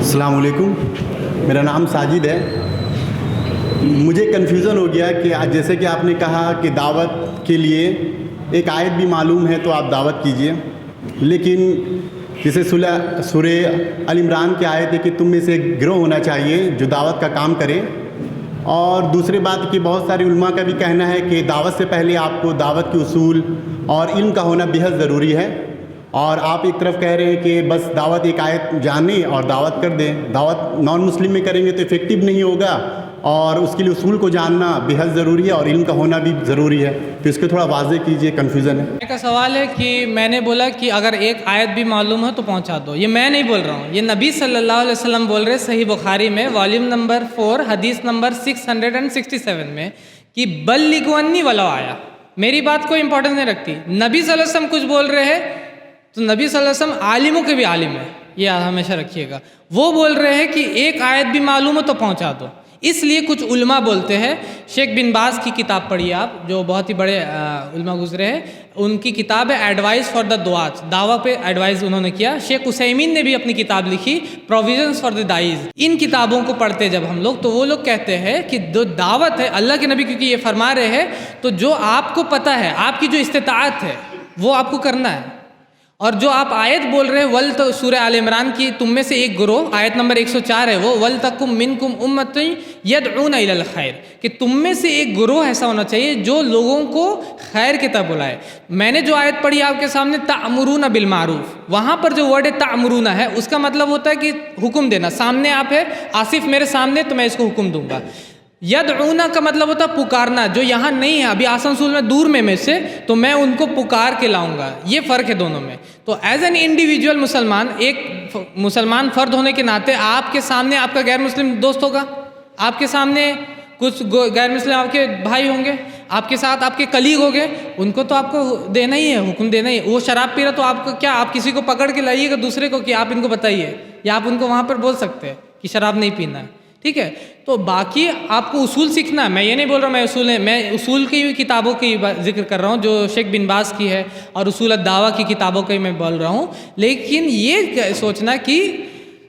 अस्सलाम वालेकुम, मेरा नाम साजिद है। मुझे कन्फ्यूज़न हो गया कि आज जैसे कि आपने कहा कि दावत के लिए एक आयत भी मालूम है तो आप दावत कीजिए, लेकिन जैसे सूरह अल इमरान की आयत है कि तुम में से एक गिरोह होना चाहिए जो दावत का काम करे। और दूसरी बात कि बहुत सारे उलमा का भी कहना है कि दावत से पहले आपको दावत के उसूल और इल्म का होना बेहद ज़रूरी है। और आप एक तरफ कह रहे हैं कि बस दावत एक आयत जाने और दावत कर दें। दावत नॉन मुस्लिम में करेंगे तो इफ़ेक्टिव नहीं होगा, और उसके लिए उसूल को जानना बेहद ज़रूरी है और इल्म का होना भी ज़रूरी है। तो इसको थोड़ा वाज़ेह कीजिए, कन्फ्यूज़न है। मेरा सवाल है कि मैंने बोला कि अगर एक आयत भी मालूम हो तो पहुंचा दो। ये मैं नहीं बोल रहा हूँ, ये नबी सल्लल्लाहु अलैहि वसल्लम बोल रहे सही बुखारी में वॉल्यूम नंबर 4 हदीस नंबर 667 में कि बल्लिगुअन्नी वलो आया। मेरी बात कोई इंपॉर्टेंस नहीं रखती। नबी सल्लल्लाहु अलैहि वसल्लम कुछ बोल रहे हैं तो नबी सल्लल्लाहु अलैहि वसल्लम आलिमों के भी आलिम है, ये हमेशा रखिएगा। वो बोल रहे हैं कि एक आयत भी मालूम हो तो पहुंचा दो। इसलिए कुछ उलमा बोलते हैं, शेख बिन बाज की किताब पढ़िए आप, जो बहुत ही बड़े उलमा गुजरे हैं, उनकी किताब है एडवाइस फॉर द दुआत, दावा पे एडवाइस उन्होंने किया। शेख उसैमीन ने भी अपनी किताब लिखी प्रोविजंस फॉर द दाइज। इन किताबों को पढ़ते जब हम लोग तो वो लोग कहते हैं कि जो दावत है अल्लाह के नबी क्योंकि ये फरमा रहे हैं, तो जो आपको पता है, आपकी जो इस्तिताअत है वो आपको करना है। और जो आप आयत बोल रहे हैं वल, तो सूरह आल इमरान की तुम में से एक ग्रोह, आयत नंबर 104 है वो, वल तकुम मिनकुम उम्मतुन यदऊना इलल खैर, कि तुम में से एक ग्रोह ऐसा होना चाहिए जो लोगों को खैर की तरफ बुलाए। मैंने जो आयत पढ़ी आपके सामने तामुरूना बिल मारूफ, वहाँ पर जो वर्ड है तामुरूना है, उसका मतलब होता है कि हुक्म देना। सामने आप है, आसिफ मेरे सामने, तो मैं इसको हुक्म दूंगा। यदऊना का मतलब होता है पुकारना, जो यहाँ नहीं है अभी आसनसोल में दूर में से, तो मैं उनको पुकार के लाऊंगा। ये फ़र्क है दोनों में। तो एज एन इंडिविजुअल मुसलमान, एक मुसलमान फ़र्द होने के नाते आपके सामने आपका गैर मुस्लिम दोस्त होगा, आपके सामने कुछ गैर मुस्लिम आपके भाई होंगे, आपके साथ आपके कलीग होंगे, उनको तो आपको देना ही है, हुक्म देना ही है। वो शराब पी रहा तो आपको क्या, आप किसी को पकड़ के लाइएगा दूसरे को कि आप इनको बताइए, या आप उनको वहाँ पर बोल सकते हैं कि शराब नहीं पीना है, ठीक है। तो बाकी आपको उसूल सीखना है। मैं ये नहीं बोल रहा मैं उसूल की किताबों की जिक्र कर रहा हूँ जो शेख बिन बाज की है, और उसूल दावा की किताबों की मैं बोल रहा हूँ। लेकिन ये सोचना कि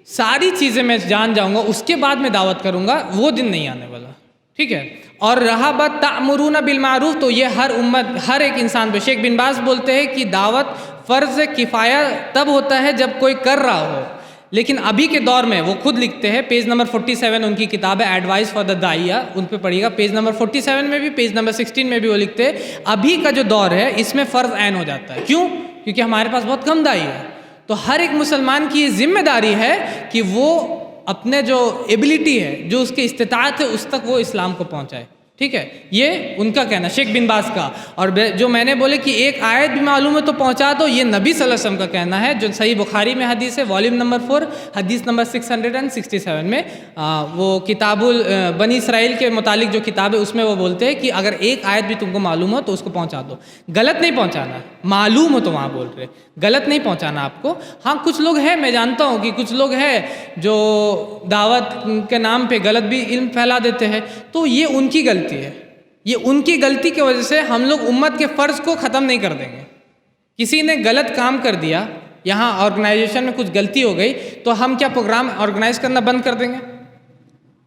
सारी चीज़ें मैं जान जाऊँगा उसके बाद मैं दावत करूँगा, वो दिन नहीं आने वाला, ठीक है। और रहा बात तामुरूना बिल मारूफ, तो ये हर उम्मत, हर एक इंसान पे, शेख बिन बाज बोलते हैं कि दावत फ़र्ज़ किफ़ाया तब होता है जब कोई कर रहा हो। लेकिन अभी के दौर में वो खुद लिखते हैं, पेज नंबर 47 उनकी किताब है एडवाइस फॉर द दाइया, उन पे पढ़िएगा, पेज नंबर 47 में भी, पेज नंबर 16 में भी वो लिखते हैं अभी का जो दौर है इसमें फ़र्ज़ ऐन हो जाता है। क्यों? क्योंकि हमारे पास बहुत कम दाई है। तो हर एक मुसलमान की ये जिम्मेदारी है कि वो अपने जो एबिलिटी है, जो उसकी इस्तिताअत है, उस तक वो इस्लाम को पहुँचाए, ठीक है। ये उनका कहना, शेख बिन बाज का। और जो मैंने बोले कि एक आयत भी मालूम है तो पहुंचा दो, ये नबी सल्लल्लाहु अलैहि वसल्लम का कहना है, जो सही बुखारी में हदीस है, वॉल्यूम नंबर 4 हदीस नंबर 667 में। वो किताबुल बनी इसराइल के मुतालिक जो किताब है उसमें वो बोलते हैं कि अगर एक आयत भी तुमको मालूम हो तो उसको पहुँचा दो। गलत नहीं पहुँचाना, मालूम हो तो वहाँ बोल रहे, गलत नहीं पहुँचाना आपको। हाँ, कुछ लोग हैं, मैं जानता हूँ कि कुछ लोग हैं जो दावत के नाम पे गलत भी इल्म फैला देते हैं, तो ये उनकी गलती है। ये उनकी गलती की वजह से हम लोग उम्मत के फ़र्ज़ को ख़त्म नहीं कर देंगे। किसी ने गलत काम कर दिया, यहाँ ऑर्गेनाइजेशन में कुछ गलती हो गई, तो हम क्या प्रोग्राम ऑर्गेनाइज करना बंद कर देंगे?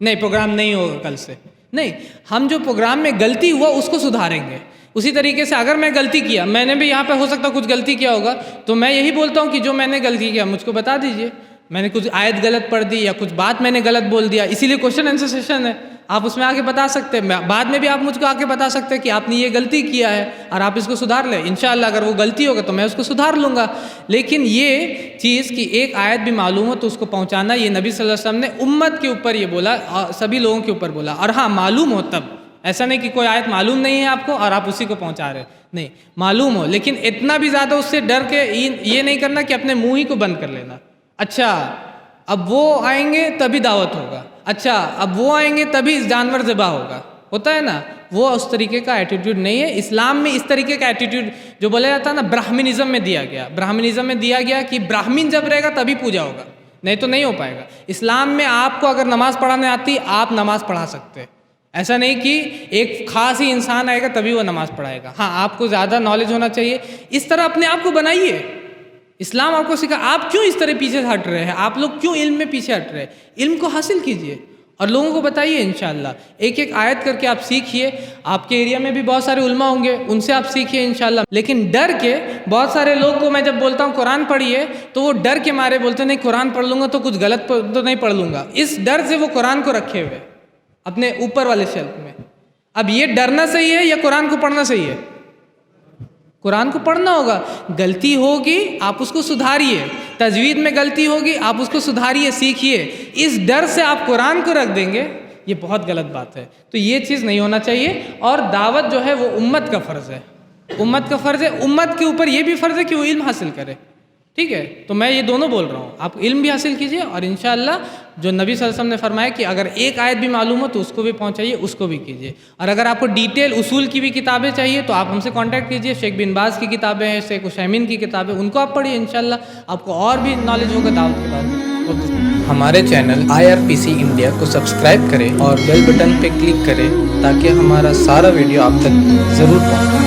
नहीं, प्रोग्राम नहीं होगा कल से, नहीं। हम जो प्रोग्राम में गलती हुआ उसको सुधारेंगे। उसी तरीके से अगर मैं गलती किया, मैंने भी यहाँ पे हो सकता कुछ गलती किया होगा, तो मैं यही बोलता हूँ कि जो मैंने गलती किया मुझको बता दीजिए। मैंने कुछ आयत गलत पढ़ दी या कुछ बात मैंने गलत बोल दिया, इसीलिए क्वेश्चन आंसर सेशन है, आप उसमें आके बता सकते हैं। बाद में भी आप मुझको आके बता सकते हैं कि आपने ये गलती किया है और आप इसको सुधार लें। इंशाअल्लाह अगर वो गलती होगा तो मैं उसको सुधार लूँगा। लेकिन ये चीज़ कि एक आयत भी मालूम हो तो उसको पहुँचाना, ये नबी सल्लल्लाहु अलैहि वसल्लम ने उम्मत के ऊपर ये बोला, सभी लोगों के ऊपर बोला। और हाँ, मालूम हो तब, ऐसा नहीं कि कोई आयत मालूम नहीं है आपको और आप उसी को पहुँचा रहे, नहीं, मालूम हो। लेकिन इतना भी ज़्यादा उससे डर के ये नहीं करना कि अपने मुँह ही को बंद कर लेना। अच्छा, अब वो आएंगे तभी दावत होगा, अच्छा अब वो आएंगे तभी जानवर ज़िबा होता है ना, वो उस तरीके का एटीट्यूड नहीं है। इस्लाम में इस तरीके का एटीट्यूड जो बोला जाता है ना, ब्राह्मणिज्म में दिया गया, ब्राह्मणिज्म में दिया गया कि ब्राह्मण जब रहेगा तभी पूजा होगा, नहीं तो नहीं हो पाएगा। इस्लाम में आपको अगर नमाज़ पढ़ाने आती, आप नमाज़ पढ़ा सकते हैं। ऐसा नहीं कि एक खास ही इंसान आएगा तभी वो नमाज़ पढ़ाएगा। हाँ, आपको ज़्यादा नॉलेज होना चाहिए, इस तरह अपने आप को बनाइए। इस्लाम आपको सिखा, आप क्यों इस तरह पीछे हट रहे हैं, आप लोग क्यों इल्म में पीछे हट रहे हैं? इल्म को हासिल कीजिए और लोगों को बताइए इंशाल्लाह। एक एक आयत करके आप सीखिए। आपके एरिया में भी बहुत सारे उलमा होंगे, उनसे आप सीखिए इंशाल्लाह। लेकिन डर के बहुत सारे लोग को मैं जब बोलता हूँ कुरान पढ़िए तो वो डर के मारे बोलते नहीं कुरान पढ़ लूँगा तो कुछ गलत तो नहीं पढ़ लूँगा। इस डर से वो कुरान को रखे हुए अपने ऊपर वाले शेल्फ में। अब ये डरना सही है या कुरान को पढ़ना सही है? कुरान को पढ़ना होगा। गलती होगी आप उसको सुधारिए, तजवीद में गलती होगी आप उसको सुधारिए, सीखिए। इस डर से आप कुरान को रख देंगे, ये बहुत गलत बात है। तो ये चीज़ नहीं होना चाहिए। और दावत जो है वो उम्मत का फ़र्ज़ है, उम्मत का फ़र्ज़ है। उम्मत के ऊपर ये भी फ़र्ज़ है कि वो इल्म हासिल करे, ठीक है? तो मैं ये दोनों बोल रहा हूँ, आप इल्म भी हासिल कीजिए और इंशाअल्लाह जो नबी सल्लल्लाहु अलैहि वसल्लम ने फरमाया कि अगर एक आयत भी मालूम हो तो उसको भी पहुँचाइए, उसको भी कीजिए। और अगर आपको डिटेल उसूल की भी किताबें चाहिए तो आप हमसे कांटेक्ट कीजिए। शेख बिन बाज़ की किताबें हैं, शेख उशैमीन की किताबें, उनको आप पढ़िए, इंशाअल्लाह आपको और भी नॉलेज होगा दावत के बारे में। हमारे चैनल IRPC इंडिया को सब्सक्राइब करें और बेल बटन पे क्लिक करें ताकि हमारा सारा वीडियो आप तक ज़रूर पहुँचे।